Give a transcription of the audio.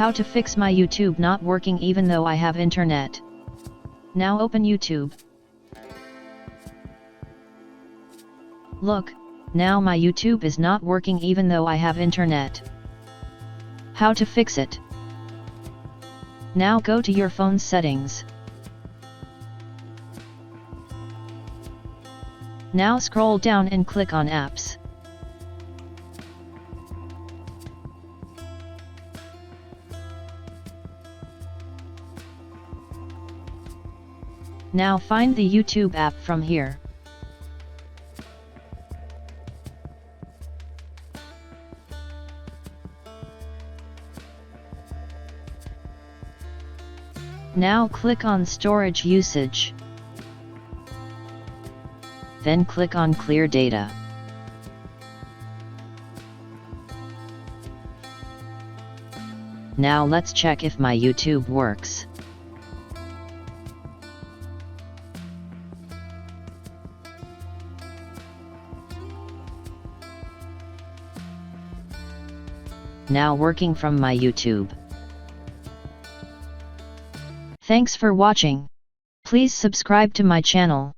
How to fix my YouTube not working even though I have internet. Now open YouTube. Look, now my YouTube is not working even though I have internet. How to fix it? Now go to your phone's settings. Now scroll down and click on Apps. Now find the YouTube app from here. Now click on Storage Usage. Then click on Clear Data. Now let's check if my YouTube works. Now working from my YouTube. Thanks for watching. Please subscribe to my channel.